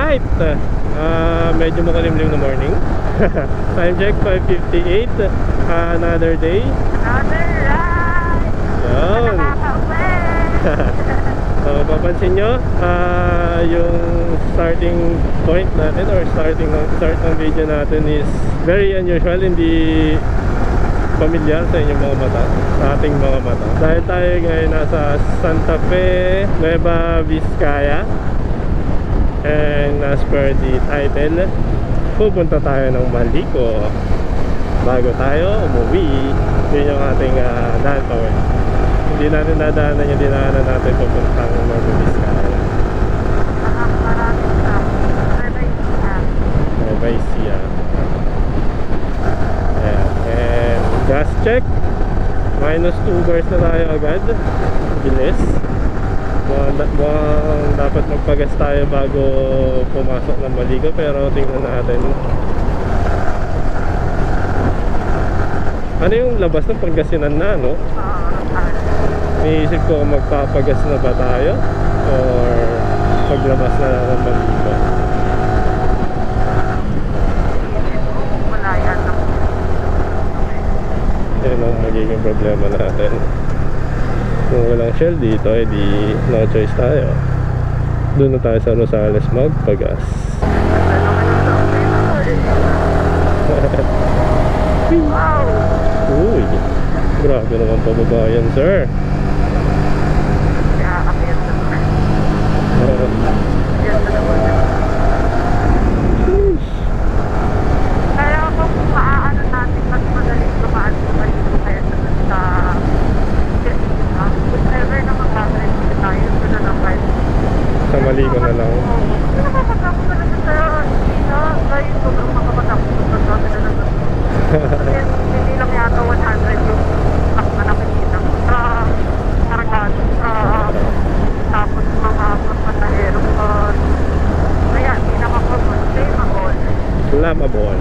Alright, medyo makulimlim na morning. Time check 5:58. Another day. Another ride! Yun. So papansin nyo, yung starting point natin or start ng video natin is very unusual, hindi familiar sa inyong mga mata, sa ating mga mata. Dahil tayo ngayon nasa Santa Fe, Nueva Vizcaya. And as per the title, pupunta tayo ng Malico. Bago tayo umuwi, yun yung ating daan pa. Hindi natin nadaanan yung dinaanan natin pupuntang Nueva Vizcaya. Nueva Ecija. Ayan. And gas check, -2 bars na tayo agad. Bilis. Mukhang dapat magpagas tayo bago pumasok ng Malico, pero tingnan natin. Ano yung labas ng Pangasinan na, no? Iniisip ko kung magpapagas na ba tayo or paglabas na lang ng Malico. Yan ang magiging problema natin. Kung walang Shell dito, edi no choice tayo. Doon na tayo sa Rosales magpagas. Wow! Uy, grabe naman pababayan, sir. Kaya kami yan sa yan sa naman. Kaya kung maaano natin, mas madaling dumaan sa Malico kaya sa whatever na makakarinig tayo, ito na lang kayo. Sa Malico na lang. Hindi nakakatapos na naman sa China. Dahil sobrang makakatapos na sa amin na naman. Hindi lang yata 100 yung na nakikita ko sa Cargado. Tapos mga pasahero. Kaya hindi nakakapag-claimable. Flammable.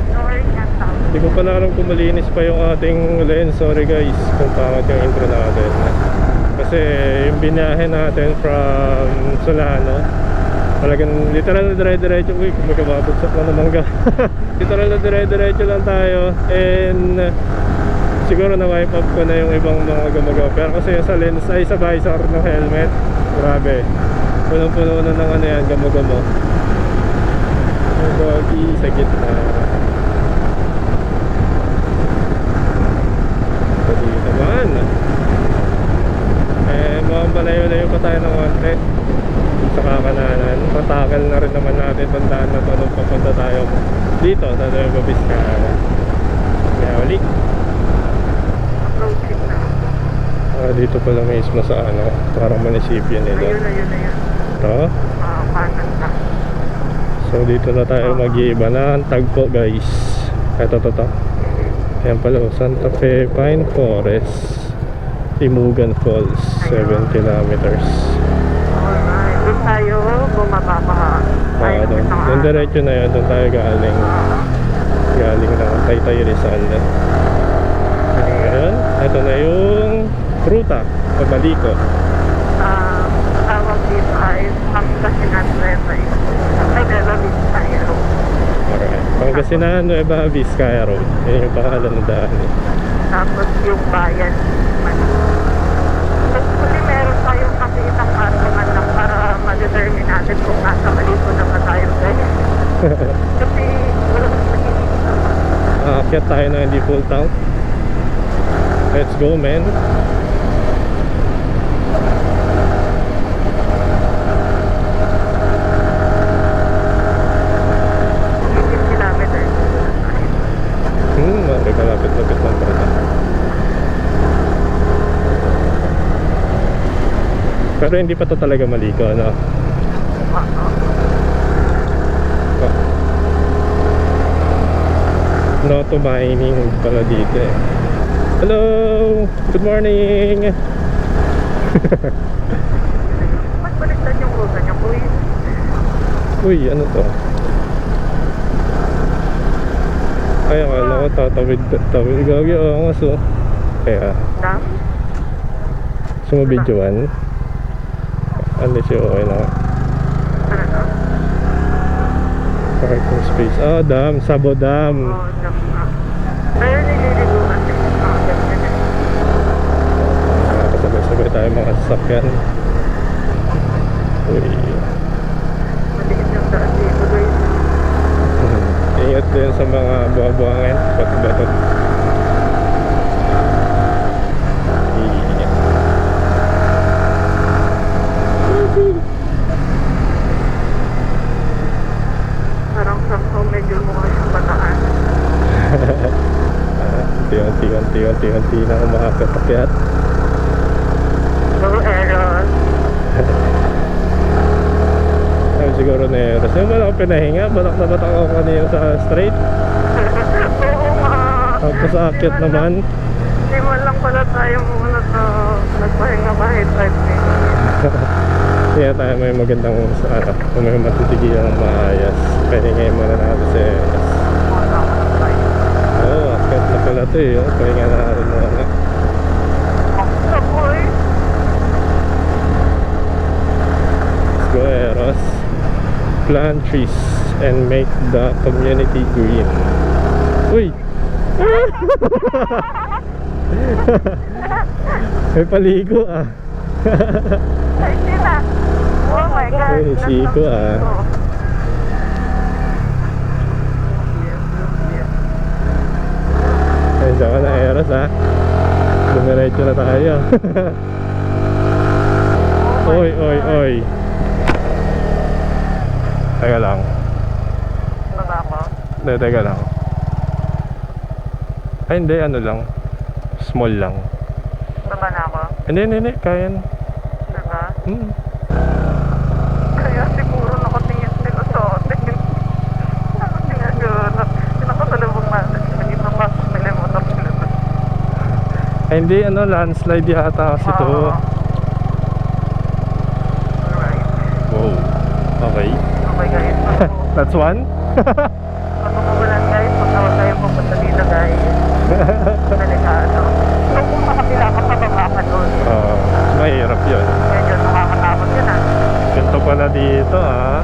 Sorry yan tao. Hindi ko pa na alam kung malinis pa yung ating lens. Sorry guys kung pangit yung intro natin. Kasi yung binahe natin from Solano, talagang literal na dire-diretso. Uy, magkababagsak lang naman ka. Literal na dire-diretso lang tayo. And siguro na-wipe up ko na yung ibang mga gumagawa. Pero kasi sa lens ay sa visor ng helmet, grabe, punong-puno na ng ano yan, gamo-gamo. Yung bagi sa gitna. Pwede naman. Mukhang palayo-layo pa tayo ng konti sa kakananan. Patakal na rin naman natin tandaan na ito nung papunta tayo dito sa Nueva Vizcaya. Kaya ulit Approaching na. dito pala mismo sa ano, parang munisipyo nila. Ayun. Ito. Panan na. So dito na tayo mag-iiba na ang tagpo guys. Ito. Ayan pala, Santa Fe Pine Forest, Timugan Falls, 7 kilometers. Alright, doon tayo bumaba pa. Doon diretso na yun, doon tayo galing ng Taytay Rizal. Ngayon, ito na yung ruta sa Malico. Tawag dito ay Pangasinan Nueva Vizcaya Road. Alright, Pangasinan Nueva Vizcaya Road. Yan yung pangalan ng daan. Tapos yung bayan Hopefully meron tayong kasi isang argument lang para ma-determine natin kung nasa Malico na ba tayo guys. Kasi walang nakikita. Aakyat tayo na hindi full tank. Let's go man. 18 kilometers. Malapit-lapit lang pala. Pero hindi pa to talaga Malico, ano? No to mining pala dito eh. Hello! Good morning! Magbaliktad yung ruta niya, boy. Uy, ano to? Ay, akala ko tatawid. Gagi, oo nga so. Kaya, Dam? sumabidyoan. Unless yung okay na. Ano to? Parking space. Oh, dam. Sabo Dam. Oo, dam na. Pero nililigo kasi. Ganyan. Nakakasabay-sabay tayo mga sasakyan. Uy. Maliit yung daan dito guys. Ingat din sa mga buha-buhangin. Bato-bato. Parang somehow medyo mukha siyang bataan. Unti-unti na umakakit-akit. Go Eros. Ay, siguro na Eros. Yung balak pinahinga, balak na batak ako kanina sa straight. Oo nga. Tapos aakyat naman. Hindi man lang pala tayo muna sa nagpahinga kahit 5 minutes. Kaya tayo may magandang kung may matitigilan ng maayos. Pahingay muna natin sa Eros. Wala ka na tayo. Oo, akyat na pala ito eh. Pahinga na natin muna. Maksa boy. Let's go Eros. Plant trees and make the community green. Uy! May paligo ah. Ay, sila. Oh my God. Ay, siko ah. Ay, siya ka na Eros ah. Dumiretso na tayo. Oy, oy, oy. Teka lang. Baba ko. Hindi, teka lang. Ay, hindi, ano lang. Small lang. Baba na ako. Hindi, kaya na. Diba? Hmm. Kaya siguro nakatingin sila sa atin. Nakatingin sila. Pinakasalubong natin. Naging pasok nila yung motor sila. Ay, hindi, ano, landslide yata kasi to. Alright. Wow. Okay. Okay guys. That's one? Matumulan guys. Magtawag tayo pupunta dito guys. Delikado. So kung makapila ka pa baba ka doon. Mahirap yun. Medyo nakakatakot yun ah. Ganito pala dito ah.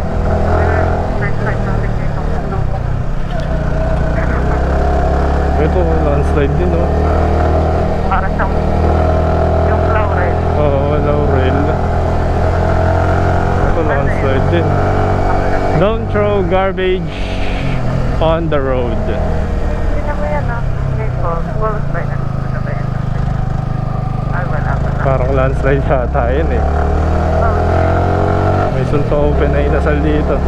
First time natin dito kung lupong. Ito, landslide din oh. Para siyang yung Laurel. Oo, low rail. Ito, landslide din. Don't throw garbage on the road. Hindi na mo yan ah. Okay, balls ba yan? Ano ba yan? Ay, wala pala. Parang landslide yata yun eh. May sunto open na inasal dito.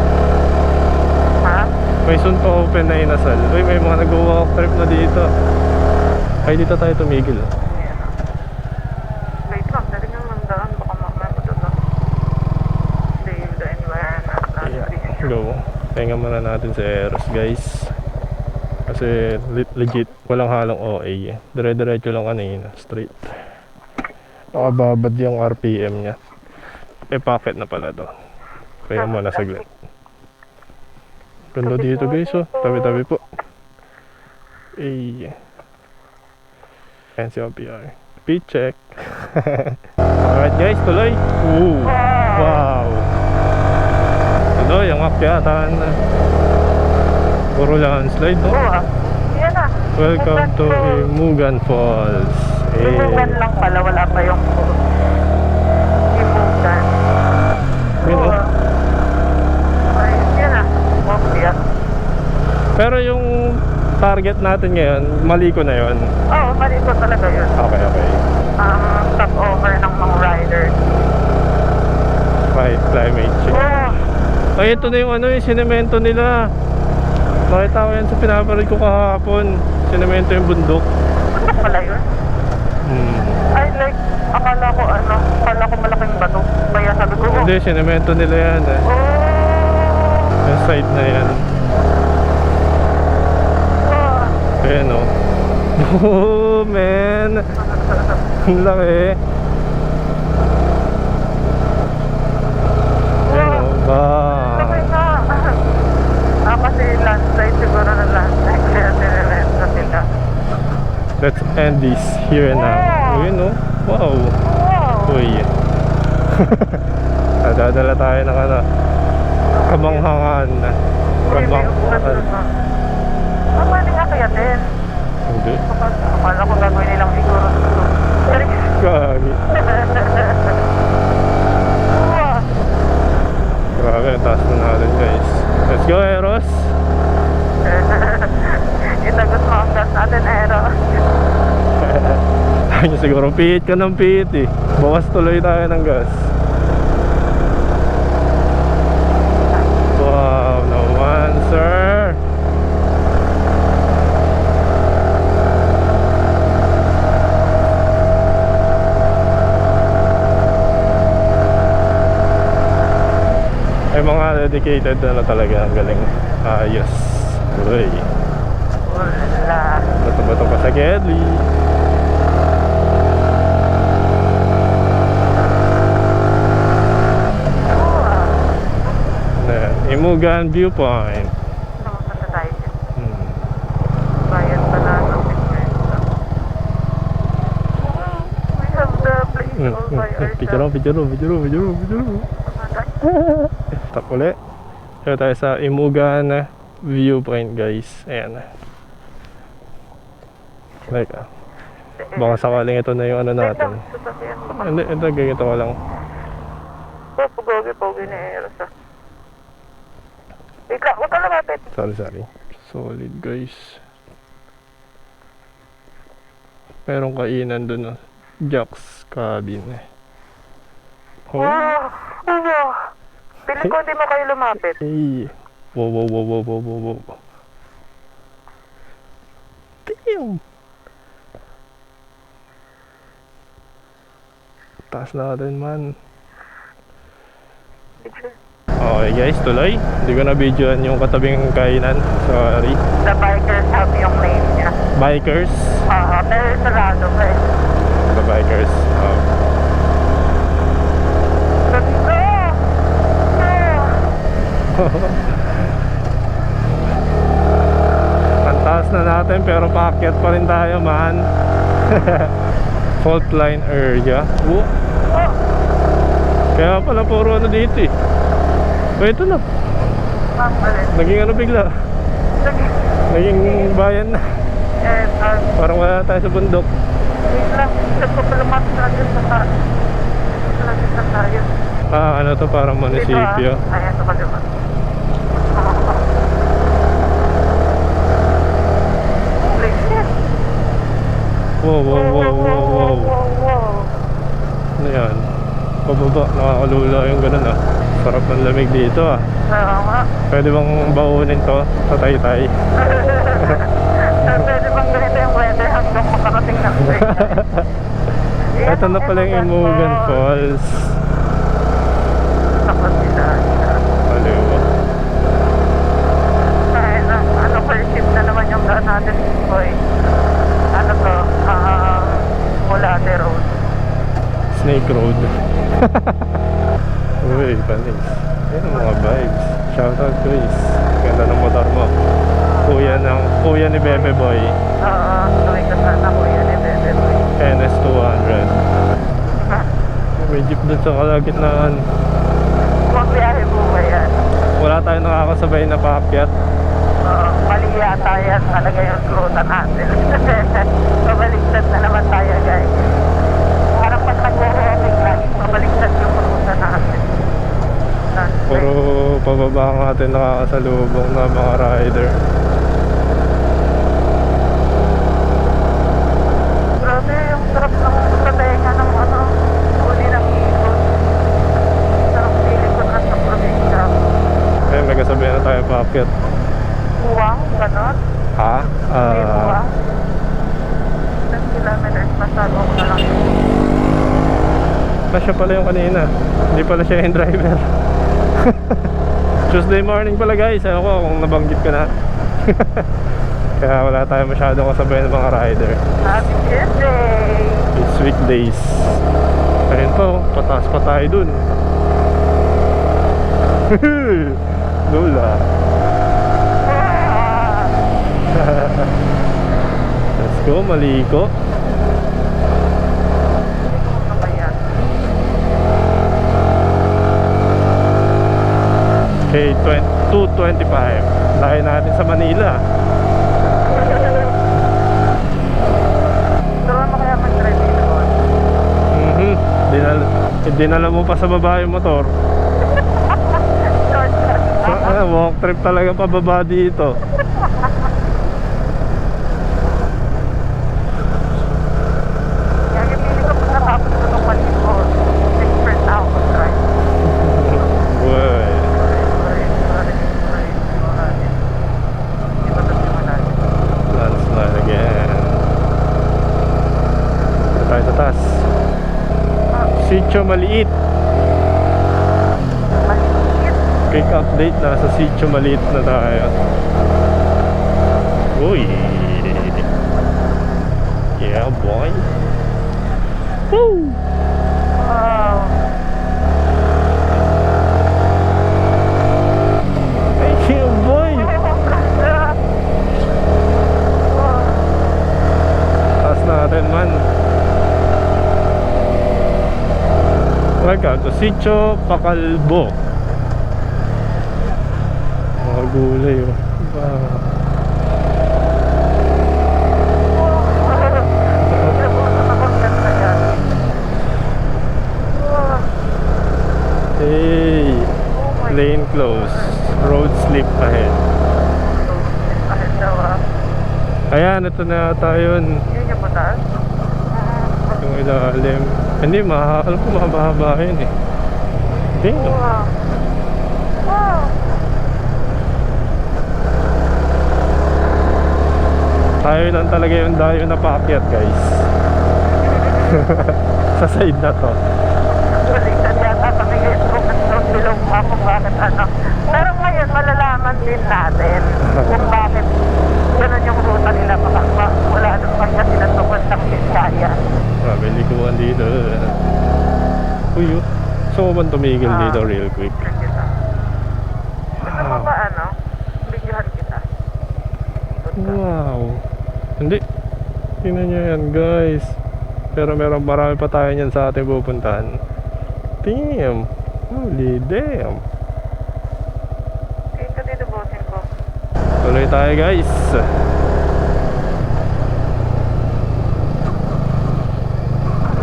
Ha? May sunto open na inasal. Uy, may mga nag-walk trip na dito. Ay, dito tayo tumigil. Ayan ah. Wait lang, dali nga mandaan. Baka mamaya ko doon. Save the environment. Yeah, go. Pahinga muna natin sa Eros guys. Kasi legit walang halong OA. Dire-diretso lang kanina, straight. Nakababad yung RPM niya. Eh, packet na pala to. Kaya muna saglit. Ganda dito guys oh. Tabi-tabi po. Eh. Ayan si OPR. Speed check. Alright guys, tuloy. Ooh. Wow. Tuloy ang akyatan. Puro landslide no? Oo ah. Yan ah. Welcome to Imugan Falls. Imugan lang pala. Wala pa yung Imugan. Yun, oh. Ay, yan ah. Okay ah. Pero yung target natin ngayon, Maliko na yon. Oo, mali ko talaga yun. Okay. Stop over ng mga riders. Right, climate change. Oo. Ay, ito na yung ano, yung sinemento nila. Nakita ko yan sa pinapanood ko kahapon. Sinemento yung bundok. Ano pala yun? Ay, like, akala ko malaking bato. Kaya sabi ko, Hindi, sinemento nila yan eh. oh, Yung side na yan. Ayan o. Oh, man. Ang laki. Ayan o, ba. Sabi nga. Kasi landslide siguro na landslide. Kaya sinirenta sila. Let's end this here and now. Ayan o. Wow. Wow. Uy. Dadala tayo ng ano, kamanghangan. Kabang. Pwede nga kaya din. Hindi. Akala ko gagawin nilang siguro. Gagi. Grabe, ang taas na natin guys. Let's go, Eros. Itagot mo ang gas natin, Aero. Ay, siguro pihit ka ng pihit eh. Bawas tuloy tayo ng gas. Wow naman, sir. Ay, mga dedicated na talaga. Ang galing. Ayos. Uy. Wala. Bato-bato pa sa Gedli. Imugan Viewpoint. Nakapunta tayo dyan. Hmm. Bayan pala ng picture. We have the place all by ourselves. Picture. Tap ulit. Kaya tayo sa Imugan Viewpoint guys. Ayan. Like, baka sakaling ito na yung ano natin. Hindi, ito ganito ko lang. Pogi ni Eros ah. Wait lang, huwag ka lumapit. Sorry. Solid guys. Merong kainan dun. Jack's Cabin. Oh. Wow. Pili ko di mo kayo lumapit. Hey. Wow. Damn. Taas natin man. Okay guys, tuloy. Hindi ko na videoan yung katabing kainan. Sorry. The bikers have yung name niya. Bikers. Pero sarado pa eh. The bikers. Ang taas na natin pero paakyat pa rin tayo man. Fault line area. Kaya pala puro ano dito eh. Ito na. Naging ano bigla. Naging bayan na. Parang wala tayo sa bundok. Wait lang. Nagpapalamat natin sa tayo. Nagpapalamat na tayo. Ano to, parang munisipyo. Ayan, sa kalimat. Wow. Ano yan? Pababa, nakakalula yung ganun ah. Sarap ng lamig dito ah. Oo nga. Pwede bang baunin to sa Taytay? Pwede bang ganito yung weather hanggang makarating na Ito na pala yung Imugan Falls. Takot sila. Aliwa. Ay, ano first shift na naman yung daan natin, boy. Ano to? Mulate Road. Snake Road. Uy, panis. Ayun ang mga vibes. Shoutout guys. Ganda ng motor mo. Kuya ni Bebe Boy. Oo, tuloy ka sana kuya ni Bebe Boy. NS200. May jeep dun sa kalagitnaan. Huwag biyahe po ba yan? Wala tayong nakakasabay na paakyat. Oo, mali yata yan talaga yung ruta natin. Pabaliktad na naman tayo guys. Parang pag nag-walking lagi, pabaliktad yung ruta natin. Puro pababa ang ating nakakasalubong na mga rider. Grabe, yung sarap ng tatenga ng uli ng ikot. Sarap feeling ko na sa probinsya. Ayun, may kasabihan na tayo paakyat. Buwang, ganon. Ha? May buwang. 10 kilometers, masyado ko na lang. Siya pala yung kanina. Hindi pala siya yung driver. Tuesday morning pala guys. Ayaw ko kung nabanggit ko na. Kaya wala tayo masyadong kasabay ng mga rider. Happy Tuesday! It's weekdays. Ayun pa oh, pataas pa tayo dun. Lula. Let's go, maliko. Ano ba yan? K20 225. Layo natin sa Manila. Pero ano kaya mag-drive dito doon? Dinala mo pa sa baba yung motor. Walk trip talaga pababa dito. Kaya pili ko pag natapos ko itong maligo, expert na ako mag-drive. Uy. Di ba ito simulan? Landslide again. Ito tayo sa taas. Sitio Maliit. Maliit. Quick update, nasa Sitio Maliit na tayo. Uy. Yeah boy. Woo! Wow. Thank you boy. Taas natin man. Welcome to Sitio Pacalbo. Mga gulay oh. Wow. Hey, lane close. Road slip ahead. Ayan, ito na tayo. Yun yung mataas? Yung ilalim. Hindi, alam ko mahaba yun eh. Hindi. Wow. Wow. Tayo lang talaga yung dayo na paakyat guys. Sa side na to. Balikan yata sa tingin ko ng bilog mo kung bakit ano. Pero ngayon malalaman din natin kung bakit ganun yung ruta nila. Baka wala nang pagkasinan tungkol ng Vizcaya. Grabe, likuan dito. Uy, so man tumigil dito real quick. Kita. Gusto mo ba ano? Bigyan kita. Wow. Hindi. Tingnan nyo yan guys. Pero marami pa tayo niyan sa ating pupuntahan. Damn. Holy damn. Tingin ka dito bossing ko. Tuloy tayo guys.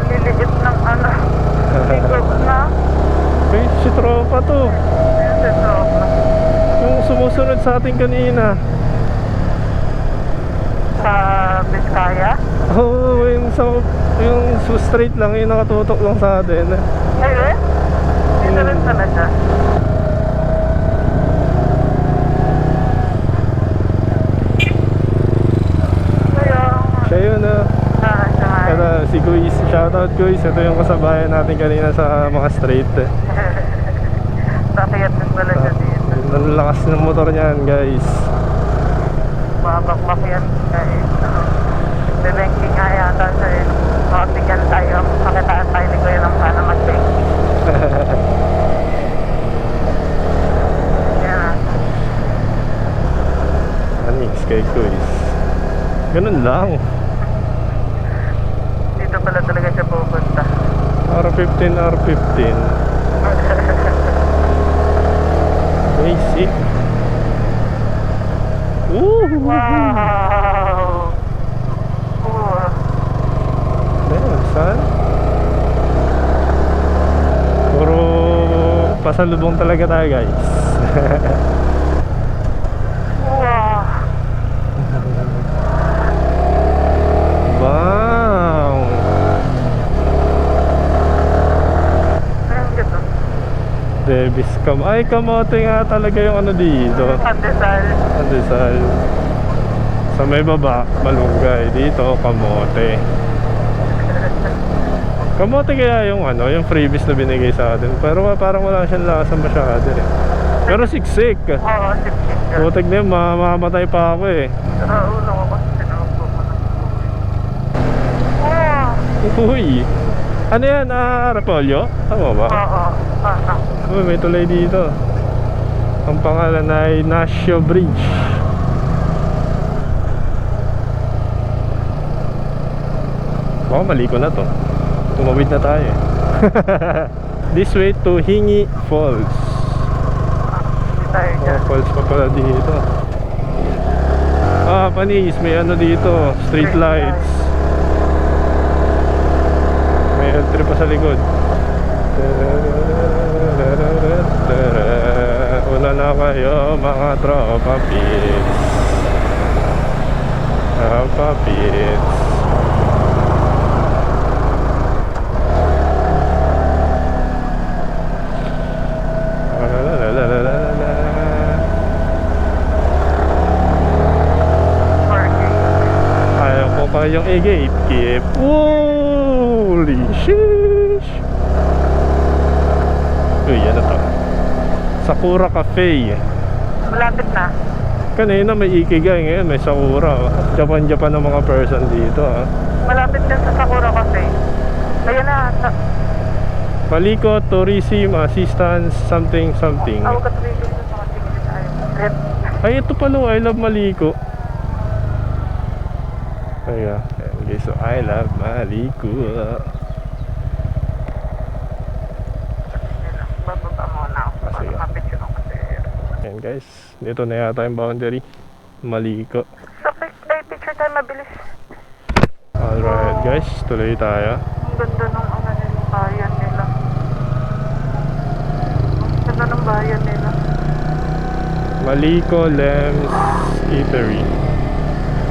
Liliit ng ano. Likod na. Hey, si tropa to. Ayun si tropa. Yung sumusunod sa ating kanina. Sa Vizcaya? Oh, yung straight lang, yung nakatutok lang sa atin. Ayun? Dito rin talaga. Siya yun ah. Siya. Ito, si Guis. Shoutout Guis. Ito yung kasabayan natin kanina sa mga straight. Bakit din talaga dito? Ang lakas ng motor niyan guys. Mabakbak yan guys. Bebengking nga yata siya eh. Makapigyan tayo. Makitaan tayo ni Kuya ng sana mag-banking. Yan. Anix kay Guis. Ganun lang. Dito pala talaga siya pupunta. R15, R15. Basic. Wow! Cool. Ayun, saan? Puro pasalubong talaga tayo guys. Wow! Wow! Ayun dito. Davis Cam. Ay, kamote nga talaga yung ano dito. Pandesal. Pandesal. Sa may baba, malunggay. Dito, kamote. Kamote kaya yung ano, yung freebies na binigay sa atin. Pero parang wala siyang lasa masyado eh. Pero siksik. Oo, sip-sip ka. Putik na yun, mamamatay pa ako eh. Pero ulo ko kasi sinubo mo ng Wow! Uy! Ano yan? Repolyo? Tama ba? Oo. Uy, may tulay dito. Ang pangalan ay Nasio Bridge. Baka mali ko na to. Tumawid na tayo eh. This way to Hingi Falls. Hindi tayo Mga falls pa pala dito. Ah, panis, may ano dito, street lights. May entry pa sa likod. Una na kayo mga tropa pits. Tropa pits. Ayaw ko kayong i-gatekeep. Holy sheesh. Uy, ano to? Sakura Cafe. Malapit na. Kanina may Ikigai, ngayon may Sakura. Japan ng mga person dito, ha. Malapit din sa Sakura Cafe. Ayan na. Maliko Tourism Assistance something. Ako katuloy sa mga tingin tayo. Red. Ay, ito pala, I love Maliko. Ayan, okay, so I love Maliko. Bababa muna ako. Sige. Mapicture ako kasi. Ayan guys, dito na yata yung boundary. Maliko. So, ay, picture tayo mabilis. Alright guys, tuloy tayo. Ang ganda ng ano nila, bayan nila. Ang ganda ng bayan nila. Maliko Lems Eatery.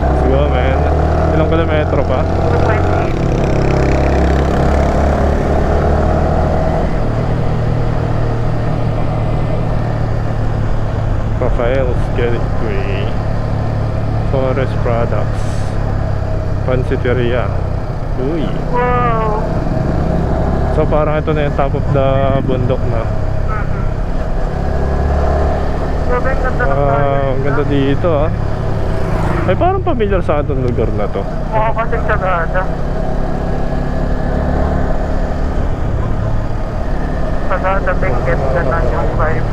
Let's go, man. Ilang kilometro pa? 2.8. Rafael's Gateway. Forest Products. Pansiteria. Uy. Wow. So parang ito na yung top of the bundok na. Grabe, ang ganda ng bayan. Ang ganda dito, ah. Ay, parang familiar sa atong lugar na to. Oo, kasi Sagada. Sagada, Benguet, gano'n yung vibe.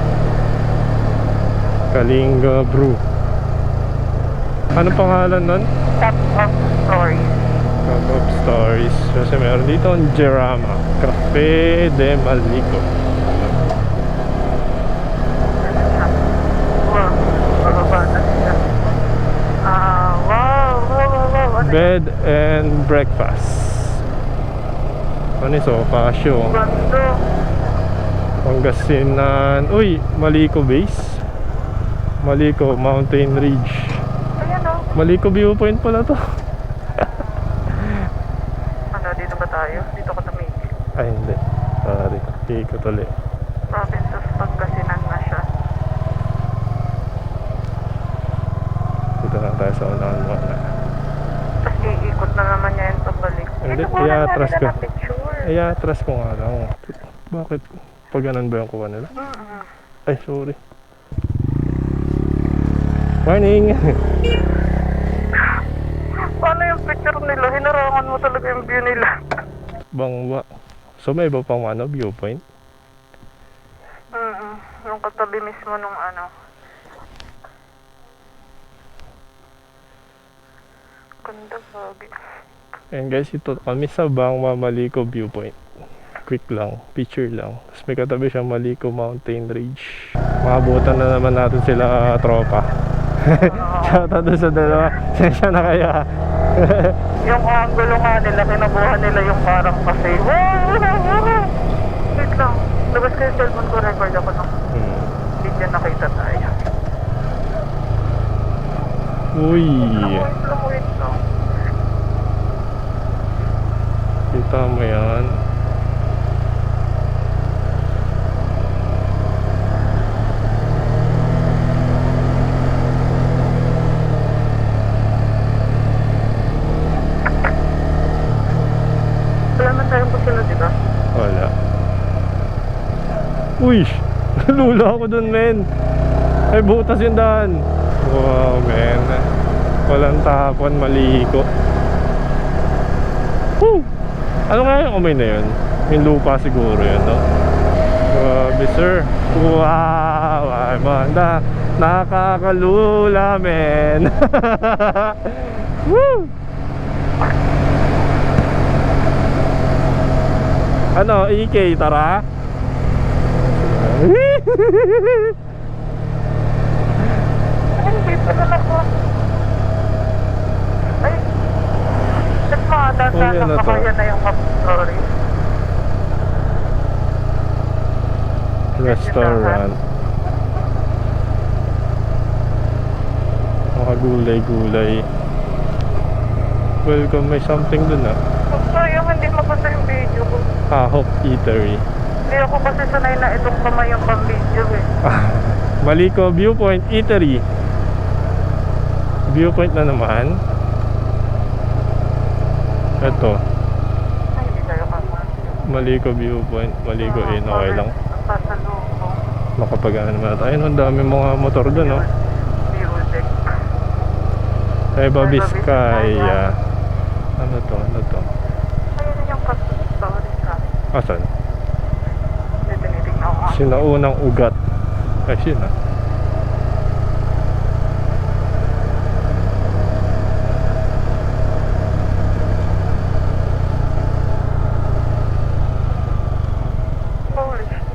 Kalinga Brew. Anong pangalan nun? Top of stories. Cup of Stories. Kasi meron dito ang Jerama Cafe de Maliko. Wow, bababa na siya. Wow. Ano Bed and breakfast. Ano yung Sofasyo? ganda. Pangasinan. Uy, Maliko Base. Maliko Mountain Ridge. Ayan o. Maliko Viewpoint pala to. Ano, dito ba tayo? Dito ka tumigil. Ay, hindi. Sorry. Ikot ulit. Province of Pangasinan na siya. Dito na tayo sa unahan mo na. Tapos iikot na naman niya yung pabalik. Hindi, Ito, kuha na i-atras nila ko. ng picture. Ay, atras ko nga lang. Bakit? Pag ganun ba yung kuha nila? Ay, sorry. Morning! Paano yung picture nila? Hinarangan mo talaga yung view nila. Bangwa. So may iba pang ano, viewpoint? Yung katabi mismo nung ano. Ganda bagay. And guys, ito kami sa Bangwa Maliko Viewpoint. Quick lang, picture lang. Tapos may katabi siyang Maliko Mountain Ridge. Makabutan na naman natin sila tropa. Shoutout doon sa dalawa. Sensya na kaya. Yung angulo nga nila, kinabuhan nila yung parang cafe. Wait lang. Labas ko yung cellphone ko, record ako ng video, nakita tayo. Uy! Wait lang. Kita mo yan. Wala man tayong kusunod, di ba? Wala. Uy! Lula ako dun, men. Ay, butas yung daan. Wow, men. Walang tapon, Maliko. Woo! Ano nga yung umay na yun? Yung lupa siguro yun, no? Grabe, sir. Wow! Ay, manda. Nakakalula, men. Woo! Ano, EK, tara? Dito na ako. Ay. At makadanda Oh, yan lang na ako. to. Yan na yung story. Restaurant. Mga gulay-gulay. Welcome, may something dun ah. Sayang hindi mapasa yung video ko. Ahok Eatery. Hindi ako kasi sanay na itong kamay yung pang-video eh. Maliko Viewpoint Eatery. Viewpoint na naman. Ito, Ay, hindi tayo kamay. Maliko Viewpoint. Maliko Inn, okay lang. Pasalubong. Makapag-ano naman tayo. Ayun, ang dami mga motor dun, no? Music. Eva Vizcaya. Ano to? Ano to? Ayun yung story ka. Asan? Tinitignan ko nga. Sinaunang ugat. Ay, yun ah. Holy shit.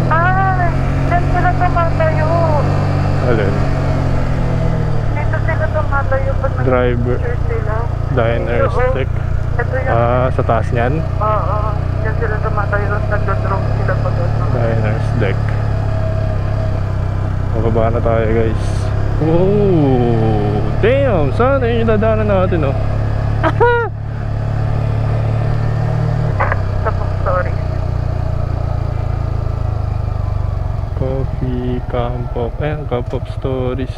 Ay, dyan sila tumatayo. Alin? Dito sila tumatayo pag Driver. nag-picture sila. Diner Dito, oh. stick. Ito yan. Sa taas niyan. Oo. Dyan sila tumatayo. Tapos nag-drone sila pag ano. Diner's deck. Bababa na tayo guys. Oh, damn! Saan yung dadaanan natin oh? Sa story. Coffee, Camp of, ayan, Camp of Stories.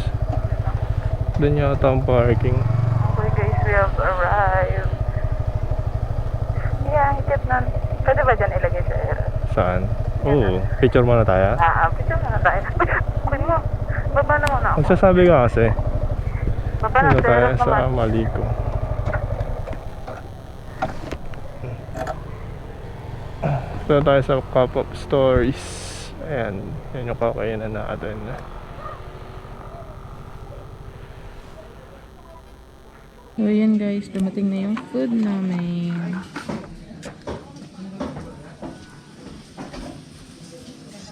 Doon yata ang parking. Okay guys, we have arrived. Yeah, higit na. Pwede ba dyan ilagay sa air? Saan? Oh, picture muna tayo. Picture na tayo. Uy mo, baba na muna ako. Magsasabi ka kasi. Baba na Dito tayo tayo sa naman. Maliko. Dito tayo sa Cup of Stories. Ayan, yan yung kakainan natin. So yan guys, dumating na yung food namin.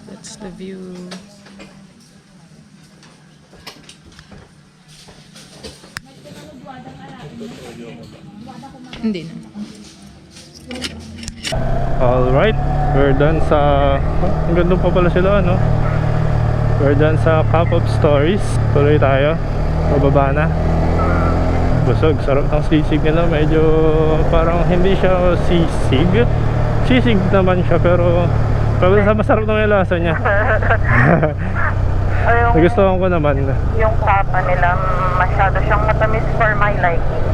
That's the view. Hindi na. Alright, we're done sa... Hanggang doon pa pala sila, no? We're done sa Cup of Stories. Tuloy tayo. Pababa na. Busog, sarap ng sisig nila. Medyo parang hindi siya sisig. Sisig naman siya pero masarap naman yung lasa niya. Nagustuhan ko naman. Yung tapa nila, masyado siyang matamis for my liking.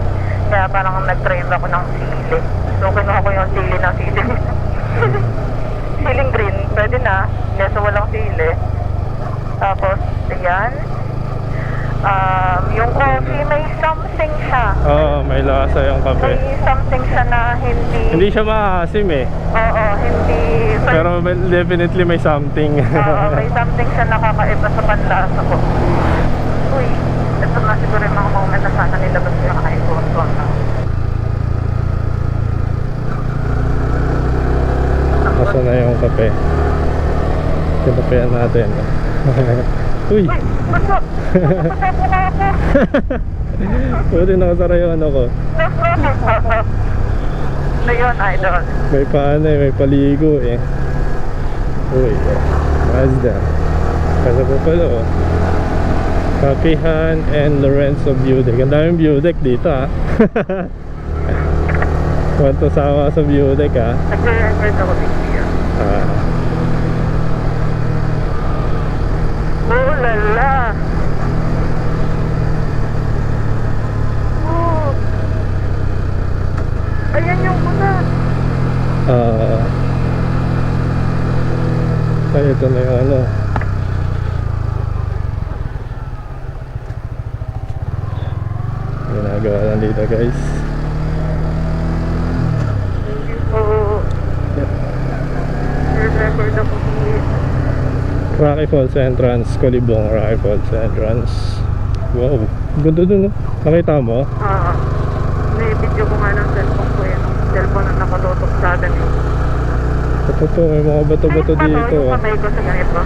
Kaya parang nag-crave ako ng sili. So kinuha ko yung sili ng sili. Siling green, pwede na. Kaso walang sili. Tapos, ayan. Yung coffee, may something siya. Oo, may lasa yung kape. May something siya na Hindi siya maasim eh. Oo, hindi. Pero definitely may something. Oo, may something siya nakakaiba sa panlasa ko. Uy, ito na siguro yung mga moment na sana nilabas yung iPhone ko. Masa na yung kape. Kinapean natin. Uy! Uy, basta! Basta po na ako! Buti nakasara yung ano ko. Na yun, idol. May paano eh, may paligo eh. Uy, Mazda. Kasi po pala oh. Kapihan and Lorenzo View Deck. Ang daming view deck dito ah. Want to sama sa view deck ah. Nag-enjoy ako this year. Oh, lala! Oh! Ayan yung ulan! Ay, ito na yung ano. Ginagawa lang dito guys. Oo. Record ako dito. Rocky Falls Entrance, Kolibong Rocky Falls Entrance. Wow, ganda dun oh. Nakita mo? Binibidyo ko nga ng cellphone ko yan. Cellphone na nakatutok sa atin. Ito, may mga bato-bato dito. Yung kamay ko sa ganito.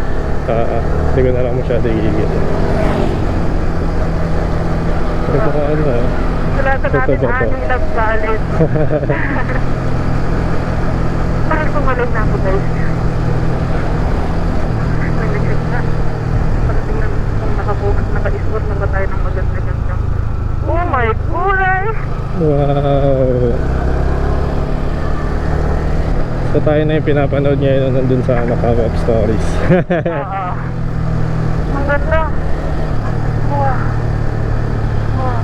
Hindi ko na lang masyado igigit. Ito ko ano Sulatan natin Bato-bato. aning love salad. Parang pumalog na ako guys. Nag-check na. Pagdating na kung nakapokus, naka-score na ba tayo ng maganda-ganda. Oh my God! Wow. So tayo na yung pinapanood ngayon nandun sa Macau Stories. Ang ganda. Wow. Wow.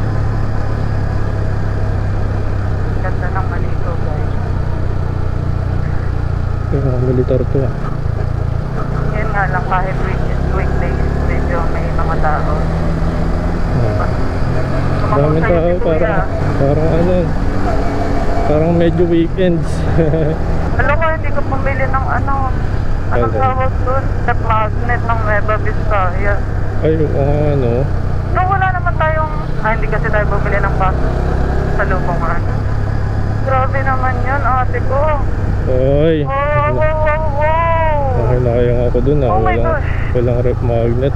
Ganda ng Malito guys. Yung mga militar to Yan nga lang kahit weekdays medyo may mga tao. Dami tao, parang ano, parang medyo weekends. Alam ko, hindi ko pumili ng ano, anong Ano? tawag doon? That magnet ng Nueva Vizcaya. Ay, ano. No, wala naman tayong, hindi kasi tayo bumili ng bus sa lubungan. Grabe naman yun, ate ko. Oy, Wow, wow, wow, wow. nakailangan ako dun Oh my gosh. Walang rep magnet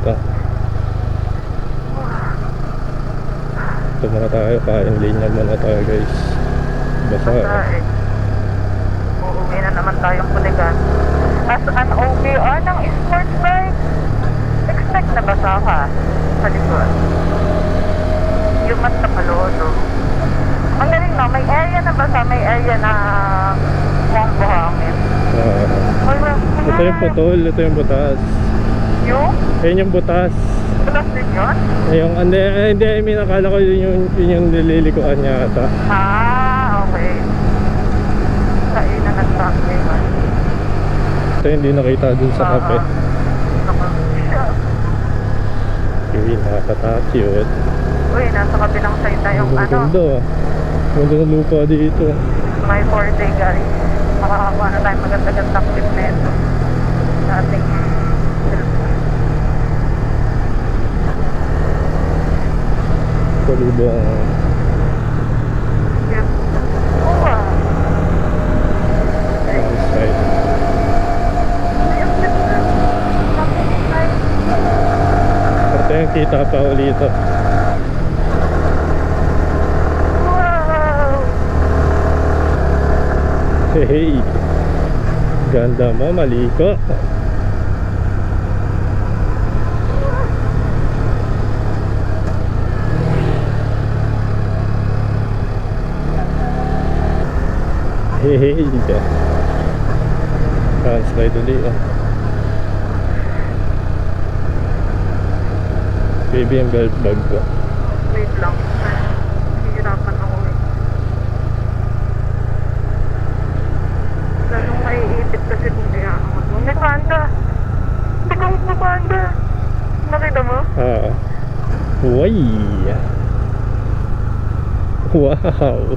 Ito muna tayo, kain linya muna tayo guys. Basa Basta uuwi na naman tayong Puligan. As an OBR ng sports bike, expect na basa ka sa likod. Yung mas kapalodo. Ang galing no, may area na basa, may area na mukhang buhangin. Ito yung putol, ito yung butas. Yung? Yan yung butas. Plus din yun? Yung, hindi, I mean, akala ko yun yung nililikuan niya ata. Okay. Kainan at sakay man. Ito hindi nakita dun sa kape. Yun, nakaka-cute. Uy, nasa kabilang side na yung Ang ganda. Ganda ng lupa dito. My 4-day guys. Makakakuha na tayo maganda-gandang tip na ito. Sa ating cellphone. Palubang. Yes. Oo ah. Ay, Side. ay, ang ganda. Nakikitay. Ito yung kita pa ulit. Wow! Hey, ganda mo, maliko. Hey, translate ulit Baby ang belt bag ko. Wait lang. Hihirapan ako eh. Lalong maiipit kasi kung kaya ako. May panda! Bigong na panda! Nakita mo? Uy. Wow.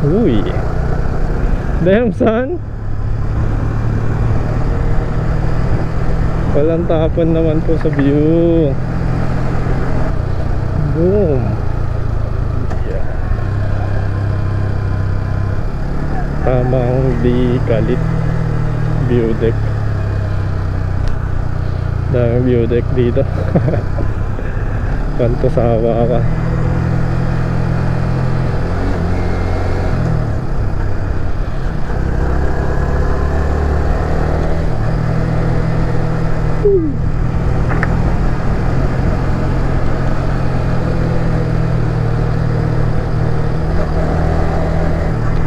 Uy. Damn son. Walang tapon naman po sa view. Boom. Yeah. Tamang di kalit view deck. Daming view deck dito. Pantasawa ka.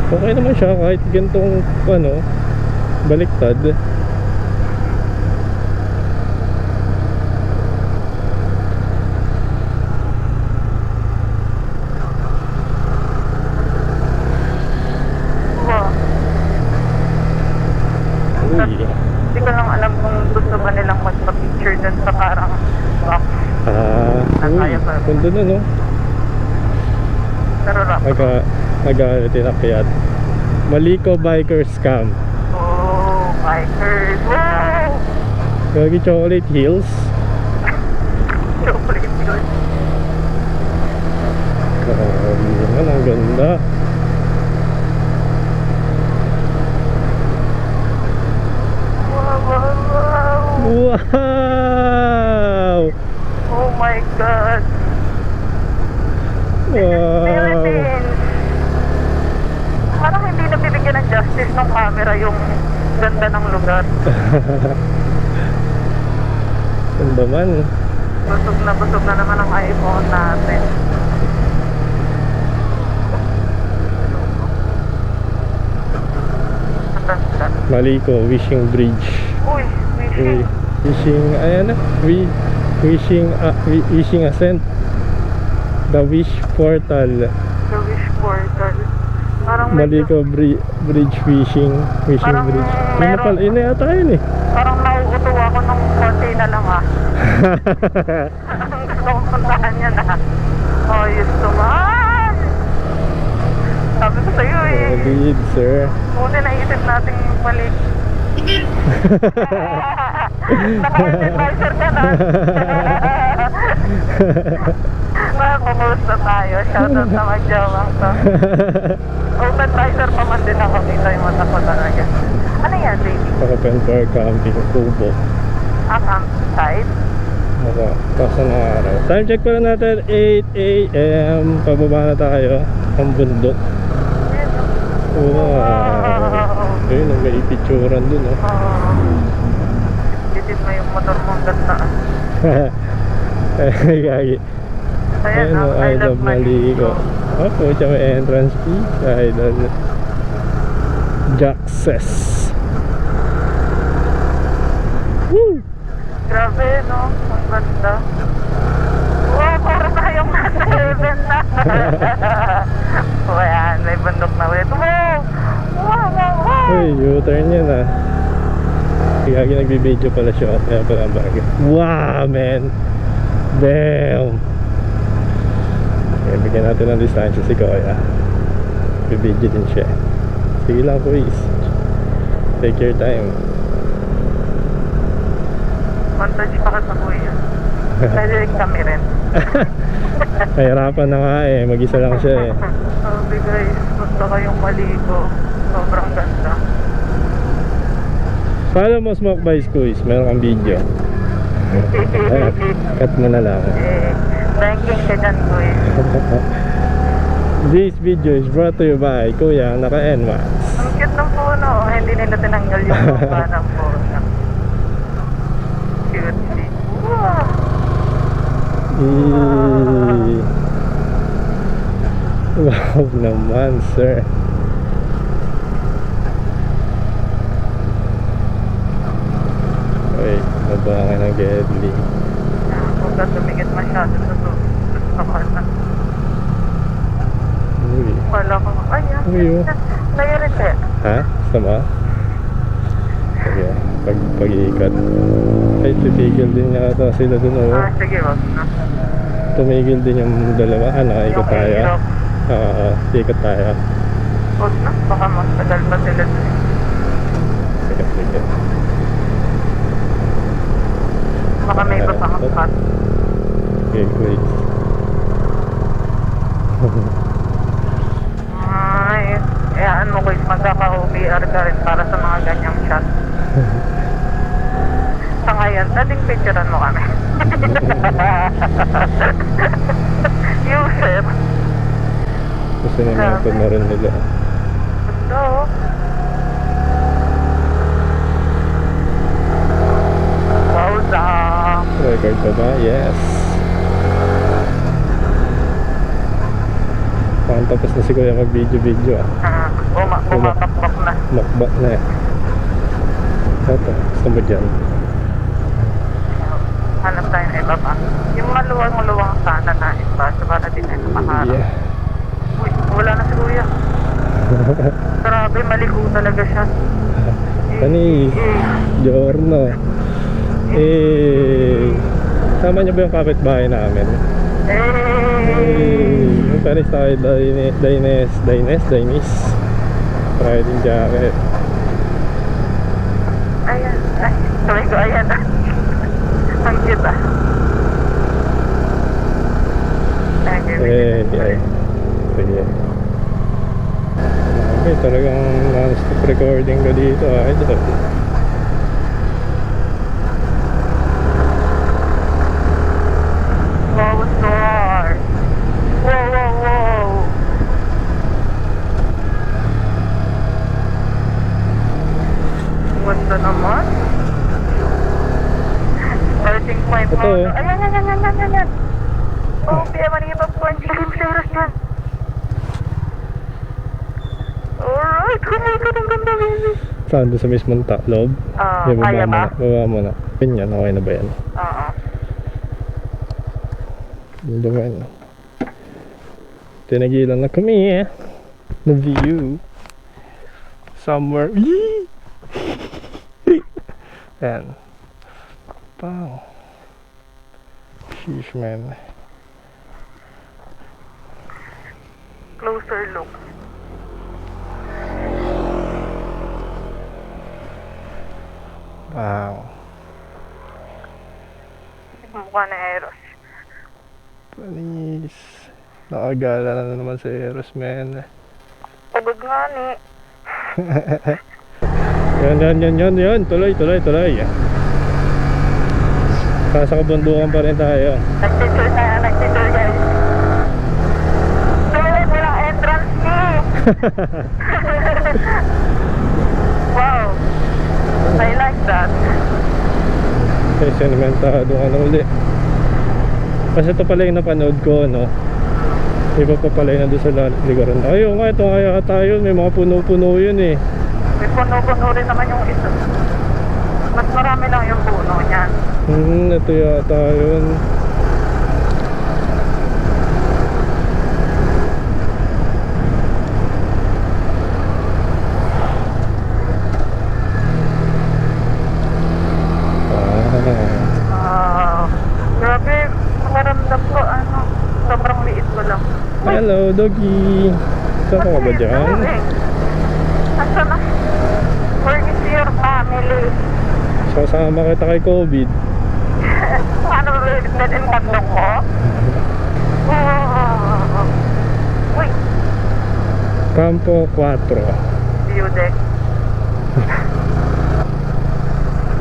Okay naman siya kahit gantong ano, baliktad. Wow. Uy. Hindi ko lang alam kung gusto ba nilang magpa-picture dun sa parang box. Uy, ganda na no. Pero rock. Nag-tinakyat. Maliko biker scam. Oh, bikers. Wow! Gagi chocolate hills. chocolate yun. Grabe naman, ang ganda. Wow, wow, wow. Wow! Oh my God. Wow! Philippines. Parang hindi nabibigyan ng justice ng camera yung ganda ng lugar. Ganda man. Busog na naman ang iPhone natin. Mali ko, Wishing Bridge. Uy, Uy, wishing. Wishing, ayan na. Wishing Ascent. The Wish Portal. The Wish Portal. Parang Mali medyo, ko, Bridge Wishing Parang Bridge. Yun na meron- pala, yun na yata yun eh. parang nauuto ako nung konti na lang ah. Ang gusto kong puntahan yan ah. Ayos naman. Sabi ko sa'yo eh. Lead, sir. Buti naisip natin balik. Naka-advisor ka na. Makakumusta tayo. Shoutout sa mag-jawang to. Open-advisor pa man din ako. Kita yung mata ko talaga. Ano yan, baby? Paka-Pentor Camping, Kubo. Campsite? Maka, basta ng araw. Time check pala natin, 8 AM. Pababa na tayo. Ang bundok. Wow! Ayun, may ipicturan dun, oh. Ditid mo yung motor mong ganda. Ay, gagi. Ayan, Ayun, oh, I love Maligo. Oh, pucha, may entrance fee. Idol. Jaxes. Woo! Grabe, no? Ang ganda. Wow, parang tayong nasa heaven na. O, ayan, may bundok na ulit. Wow! Wow, wow, wow! Uy, U-turn yun, ah. Gagi, nagbibideo pala siya. Kaya pala ang bagay. Wow, man! Damn! Okay, bigyan natin ng distansya si Kuya. Bibidyo din siya. Sige lang, quiz. Take your time. Montage pa ka sa kuya. Pwede rin kami rin. Nahirapan na nga eh. Mag-isa lang siya eh. Sabi guys, gusto kayong maligo. Sobrang ganda. Follow mo Smoke by Squeeze. Meron kang video. Ay, cut mo na lang. Ranking ka dyan, kuya. This video is brought to you by Kuya Naka-NMAX. Ang cute ng puno. Hindi nila tinanggal yung mukha ng puno. Cute si. Wow! Wow naman, sir. Uy, nabangan ng Gedli. Huwag ka tumingit masyado sa gusto ko na. Uy. Wala ko. Ay, yan. Uy, oh. Layo rin kaya. Ha? Sama? Sige, pag-iikat. Ay, titigil din yata sila dun, oh. Sige, wag na. Tumigil din yung dalawa. Ikot Yung tayo. ilog. Oo, ikot tayo. Wag na. Baka magtagal pa sila dun. Sige, sige. Baka may iba pang cut. Okay, great. Ay, ayaan mo guys, magkaka-OBR ka rin para sa mga ganyang shot. Sa ngayon, dating picturean mo kami. User. Gusto naman ko na rin nila. Gusto. Wow, Sam. Record pa ba? Yes. Parang tapos na si Kuya mag-video-video ah. Bumakbak na. Makbak na eh. Ito, gusto mo dyan. Hanap tayo na iba pa. Yung maluwang sana na espaso para din tayo makaharap. Yeah. Uy, wala na si Kuya. Grabe, maligo talaga siya. Panis. Giorno. Sama niyo ba yung kapitbahay namin? Yung panis tayo, Dines. Riding jacket. Ayan, ay, sabi ko, ayan. Ang cute ah. Okay. Sige. Okay, talagang non-stop recording ka dito, idol. Wow, star. Wow, wow, wow. Ganda naman. Starting point mo. Ito. Ayan. Oh, PM manibag point. Lalim sa oras yan. Alright, kumikot ang ganda, baby. Saan doon sa mismong loob? Ah, Baba kaya mo ba? na. Baba mo na. Ganyan, okay na ba yan? Oo. Yung ba yan? Tinagilan na kami eh. The view. Somewhere. Yee! Yan. Wow. Sheesh, man. Closer look. Wow. Mukha na Eros. Panis. Nakagala na naman sa Eros, man. Pagod nga ni. Yan. Tuloy. Sa kabundukan pa rin tayo. Nagtitour guys. Tuloy, walang entrance fee. Wow. I like that. Okay, sentimentado ka na uli. Kasi ito pala yung napanood ko, no? Iba pa pala yung nandun sa likuran. Ayun nga, ito kaya tayo. May mga puno-puno yun eh. May puno-puno rin naman yung isa. Mas marami lang yung puno niyan. Ito yata yun. Grabe, maramdam ko, sobrang liit ko lang. Hello, doggy. Saan ka ba dyan? Asa na? Where is your family? Sasama kita kay COVID. Ano ba ulit in kandong ko? Uy, Campo 4. view deck.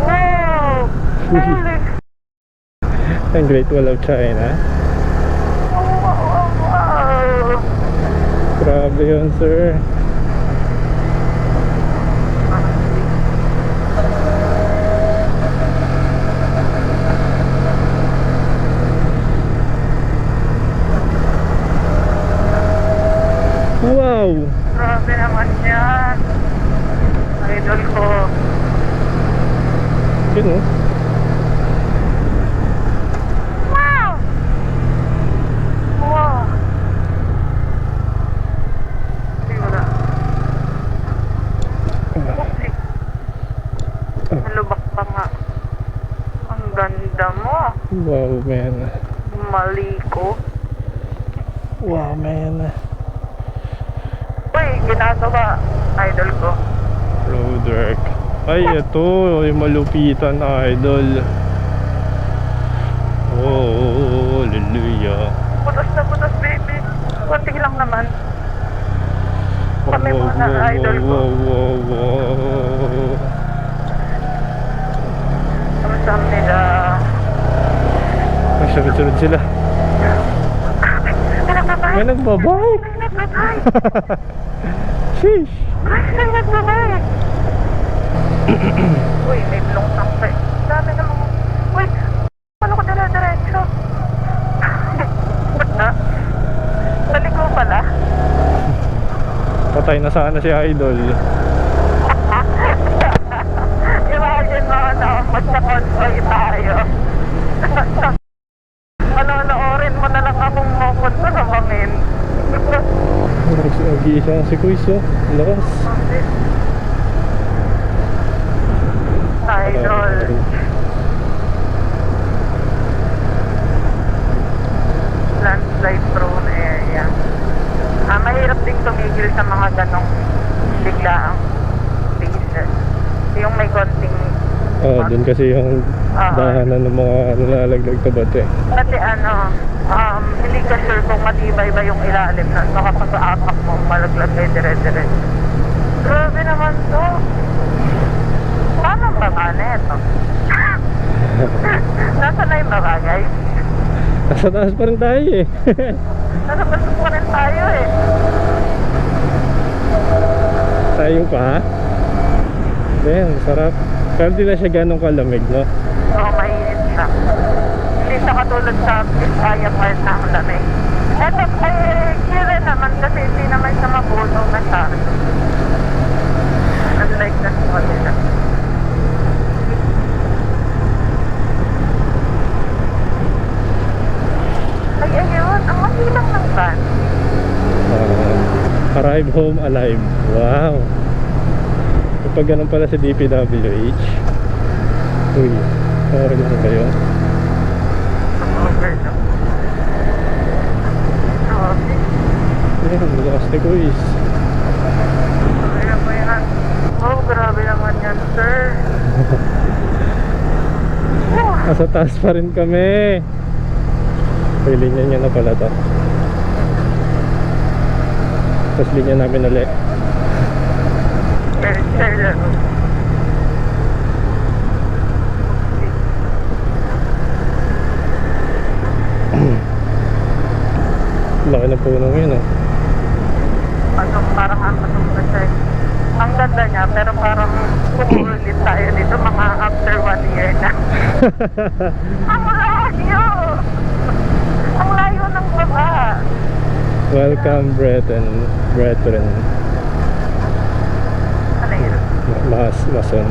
Wow! Holy! Ang Great Wall of China. Wow! Grabe yun, sir. Wow! Grabe naman yan. Idol ko. Yun oh. Wow! Wow! Hindi wala. Upsi. Malubak pa nga. Ang ganda mo. Wow, man. Maliko. Wow, man. Uy, ginagawa. Idol ko. Road work. Ay, ito. Yung malupitan, idol. Oh, hallelujah. Putos na putos, baby. Kunti lang naman. Kami Wow, muna, wow, idol ko. wow. Kamasam nila. Ay, sunod sila. May nagbabay. May nagbabike. May nagbabay. Sheesh. May nagbabay. Uy, may blong takte. Dami naman. Uy, paano ko dire-diretso? Ba't na? Taliko pala. Patay na sana si idol. Imagine mo na magsa-convoy tayo. Panonoorin mo na lang akong mapunta sa Mamin. Nag-iisang si Kuis, oh. Lakas. Idol. Landslide prone area. Mahirap ding tumigil sa mga ganong biglaang places. Yung may konting Dun kasi yung daanan ng mga nalalaglag na bato eh. Kasi hindi ka sure kung matibay ba yung ilalim nun. Baka pag aapak mo, malaglag ay dire-dire. Grabe naman to. Paano ba nga neto? Nasa na yung baka, guys? Nasa taas pa rin tayo eh. Nasa pasok pa rin tayo eh. Tayo pa. Then, sarap. Pero di na siya ganong kalamig, no? Oo, mainit siya. Hindi siya katulad sa Bisaya part na ang lamig. Eto, clear naman kasi hindi naman siya mabulong na siya. Unlike na sa kanila. Ay, ayun, ang masilang ng van. Arrive home alive. Wow. Kapag ganun pala sa DPWH. Uy, parang ano ba yun? Over na. Okay. Ayan, malakas na guys. Kaya po yan. Oh, grabe naman yan, sir. Nasa taas pa rin kami. Uy, linya niya na pala to. Tapos linya namin ulit. Sir, lang. Laki na puno ngayon oh. Parang ang patungkol siya. Ang ganda niya, pero parang umuulit tayo dito mga after 1 year na. Ang layo! Ang layo ng baba. Welcome brethren. Ano yun? Mason.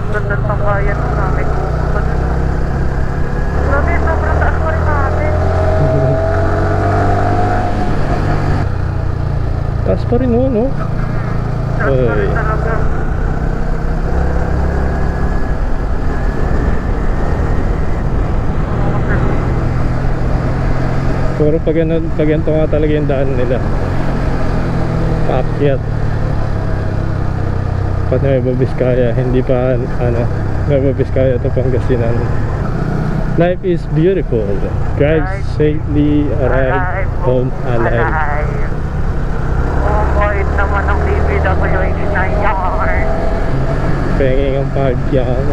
Ganda ng bayan na may kukuha na. Grabe, sobrang taas pa rin natin. Taas pa rin oh, no? Taas pa rin Ay. talaga. Pero pag ganito nga talaga yung daan nila. Paakyat. Pati Nueva Vizcaya, hindi pa Nueva Vizcaya ito Pangasinan. Life is beautiful. Drive safely, arrive home alive. Oh, boy, naman ang DPWH na yan. Penging ang pagyan.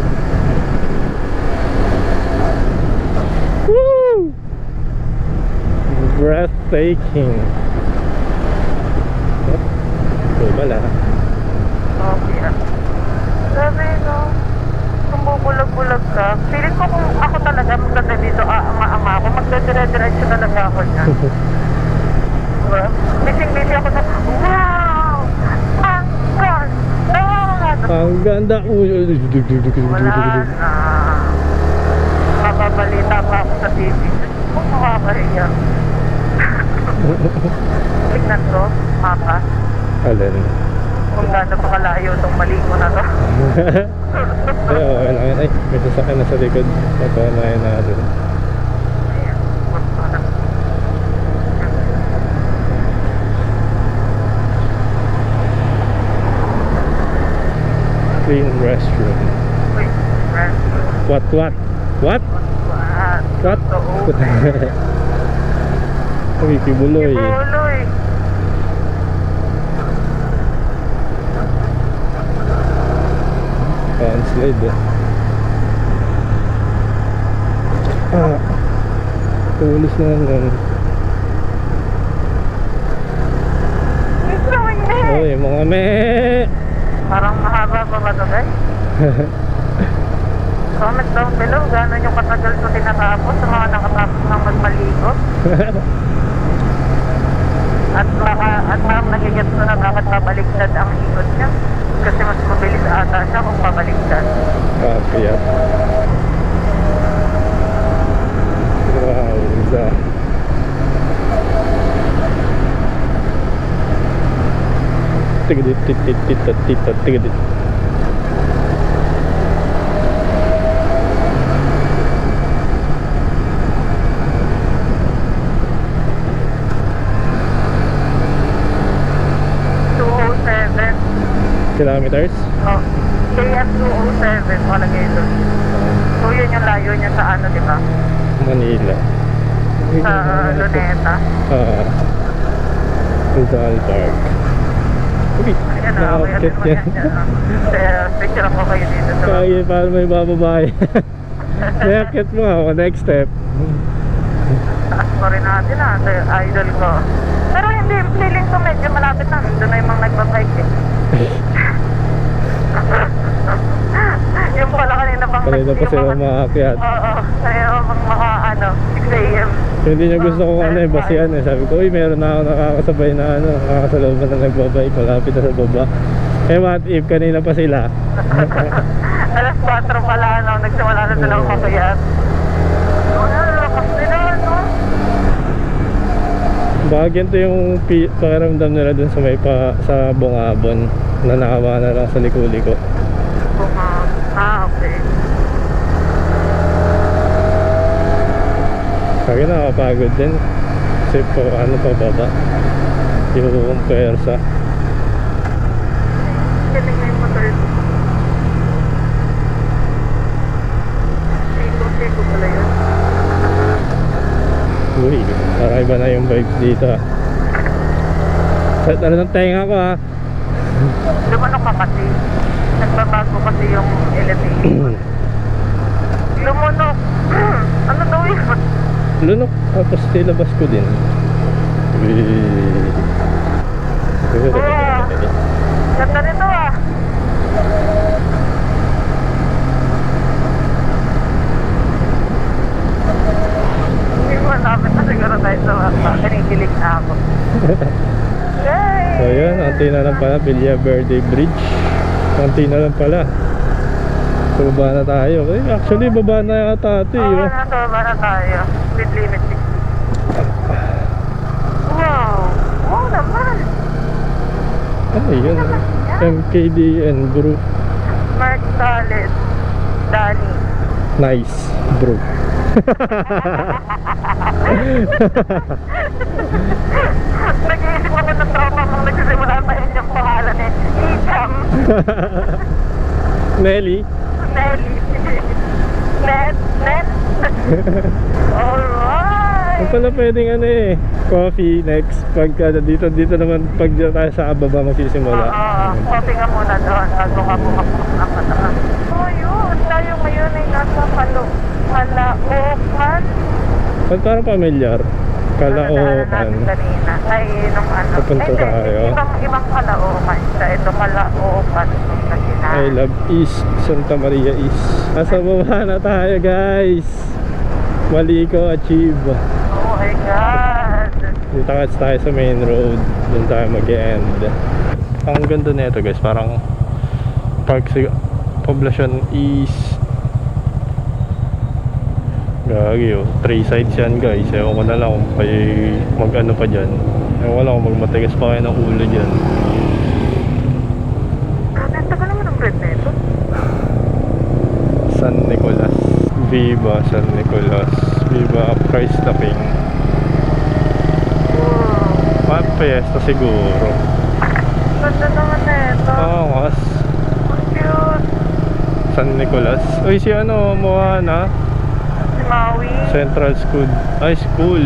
Woo! Breathtaking. Wala. Okay ah. Sabi no, kung bubulag-bulag ka, feeling ko kung ako talaga maganda dito, ama ako, magdadire-diretso talaga ako niyan. Diba? Missing ako na, wow! Ang ganda! Ang ganda. Wala na. Mababalita pa ako sa TV. Kung makakahiya. Tignan to, mapa. Alin? Kung gaano pa kalayo itong maligo na to. Ay, okay lang yan. Ay, may sasakyan na sa likod. Papanayan natin. Ayan. Clean restroom. Wait, What? What? What? Uy, kibuloy. Kibuloy. Slide tulis na lang. Ito eh. Uy, mga Parang mahaba pa ba ito guys? Comment down below gano'n yung katagal ko tinatapos sa mga nakatapos ng magmaligo. At parang nagigit ko na bakit pabaliktad ang ikot niya. Kasi mas mabilis ata siya kung pabaliktad. kaya wow, isa. Tigidit, tigidit. kilometers. Oh, KM 207, malagay doon. So yun yung layo niya sa ano, di ba? Manila. Sa Luneta. Rizal Park. Uy, Ayan na, okay. nakakit yan. Picture ako kayo dito sa Kaya paano may bababae? Nakakit mo ako, next step. taas pa rin natin idol ko. Pero hindi, feeling ko medyo malapit na. Doon na yung mga nagbabike eh. Yung pala kanina pang Kanina pa sila makaakyat. Oo, kaya mga 6 a.m. Hindi niya gusto kong basihan eh. Sabi ko, uy, meron na ako nakakasabay na nakakasalubong na nagbabike, malapit na sa baba. Eh what if kanina pa sila? Alas 4 pala, nagsimula na silang makayat. Lakas nila, no? Baka ganito yung pakiramdam nila dun sa sa Bungabon na nakawa na lang sa Liko-Liko. Okay. Kaya nakakapagod din. Kasi pa baba. Yung pwersa. Galing na yung motor. Siko pala yun. Uy, parang iba na yung vibes dito ah. Ano ng tenga ko ah. Lumanok ka kasi. Nagbabago kasi yung elevation. Lumunok. Ano daw yun? Lunok, tapos nilabas ko din. Wow! Ganda nito ah. Hindi mo malapit na siguro tayo sa mga. Kinikilig na ako. Yay! So yun, anti na lang pala, Villa Verde Bridge. Anti na lang pala. So baba na tayo. Eh, actually baba na yata ito Oo, eh. nasa baba na tayo. Speed limit 60. Wow! Wow naman! Ano yun? MKDN bro. Mark Sales. Danny. Nice bro. Nag-iisip ako ng trauma mong nagsisimula pa yun yung pangalan eh. Icham. Nelly. Nelly. Net. Alright. Ang pala pwedeng coffee next. Pagka dito naman pag dito tayo sa ababa magsisimula. Coffee ka muna doon. Bago ka bumakbuk ng mataas. So yun. Tayo ngayon ay nasa Caloocan. Ba't parang familiar? Caloocan. Kanina. Ay, nung ano. Papunta tayo. Ibang Caloocan. Ito Caloocan. I love East, Santa Maria East. Nasa baba na tayo guys. Maliko achieve. Oh my God. Dito tayo sa main road. Doon tayo mag-end. Ang ganda nito guys, parang park poblasyon East. Gagi oh, 3 sides yan guys. Ewan ko na lang kung kayo mag-ano pa dyan. Ewan ko lang kung magmatigas pa kayo ng ulo dyan. Ang tagal naman ang bread na ito. San Nicolas. Viva San Nicolas. Viva Christ the King. Wow. Fiesta siguro. Ganda naman na ito. Oo, Ang cute. San Nicolas. Uy, si Moana. Si Maui. Central School. Ay, school.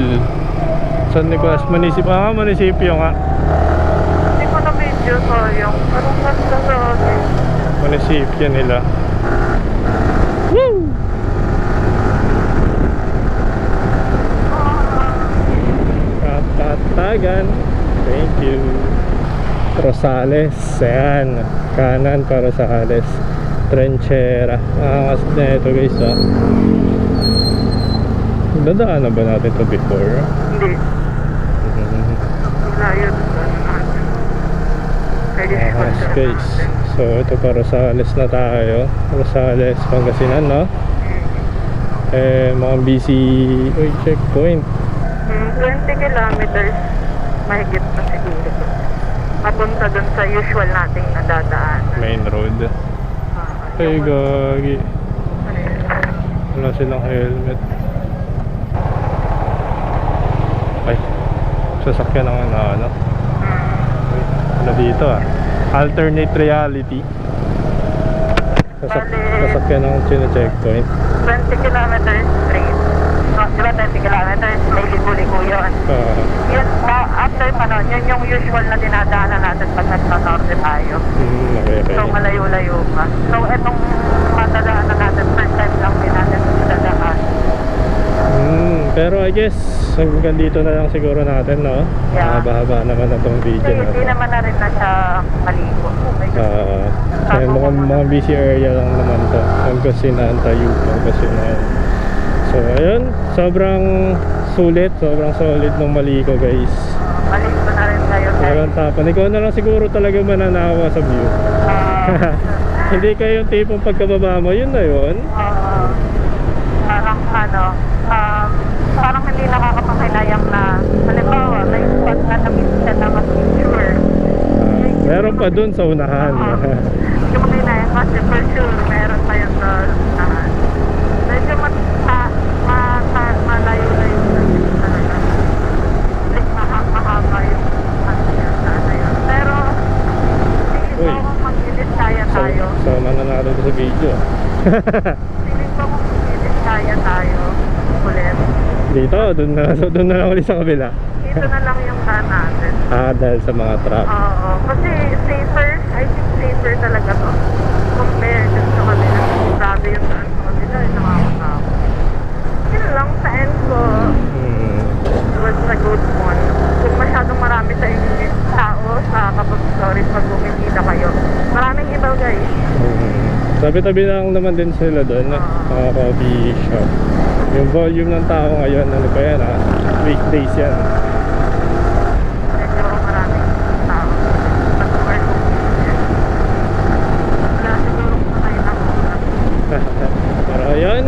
San Nicolas. Munisipyo nga. Hindi ko na video, sayang. Parang ganda sa akin. Munisipyo nila. Woo! Kapatagan. Thank you. Rosales. Ayan. Kanan pa Rosales. Trenchera. Angas na ito guys ah. Dadaanan ba natin ito before? Hindi. Layo doon sa ano natin. Angas guys. So ito pa Rosales na tayo. Rosales, Pangasinan no? Mga busy checkpoint. 20 kilometers. Mahigit na siguro. Papunta dun sa usual nating nadadaan. Main road. Ay gagi. Wala silang helmet. Ay, sasakyan ng ano. Ay, ano dito ah. alternate reality. Sasakyan ng chine-checkpoint. 20 kilometers straight. So, di ba 20 kilometers, may ligo-ligo yun. Yun, after pa nun, yun yung usual na dinadaanan natin pag nagtatorte tayo. Okay. So, malayo-layo pa. So, etong matadaanan natin, first time lang din natin dadaan. Pero I guess hanggang dito na lang siguro natin, no? Yeah. Mahaba-haba naman na itong video Kasi hindi natin. naman na rin na siya maligo. Kaya mga busy area lang naman to. Pangasinan tayo, Pangasinan. So ayun, sobrang sulit, sobrang solid ng Maliko guys. Maligo na rin kayo. Walang tapan. Ikaw na lang siguro talaga mananawa sa view. Hindi kayo yung tipong pagkababa mo, yun na yun. Parang parang hindi nakakapanghinayang na halimbawa may spot na na-miss ka na mag-picture. Meron pa dun sa unahan. Yung mga hinayang kasi for sure meron pa yun sa unahan. Medyo malayo-layo na yun talaga. Like mahaba yung sana yun. Pero hindi ko kung mag-ilis kaya tayo. Sama na natin sa video. Hindi ko kung mag-ilis kaya tayo ulit. Dito, dun na lang ulit sa kabila. Dito na lang yung daan natin. Dahil sa mga trap. Oo. Kasi safer, I think safer talaga to. Compared sa kanila. Grabe yung daan sa kanila. Yung nakakatawa. Yun lang sa end ko. It was a good one. Kung masyadong marami sa inyo tao sa kapag stories pag bumibida kayo. Maraming iba guys. Tabi-tabi lang naman din sila doon, mga coffee shop. Yung volume ng tao ngayon, ano pa yan weekdays yan. Medyo maraming tao. Pag-work ko. Wala siguro kung kayo na Pero ayun,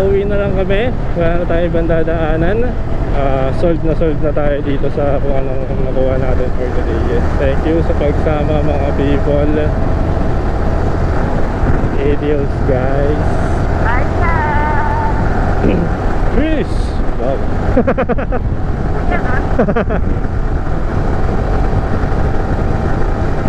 uwi na lang kami. Wala na tayo ibang dadaanan. Solved na tayo dito sa kung anong nakuha natin for today. Thank you sa pagsama mga people. Adios guys. Bye guys! Peace! Wow. Ganun.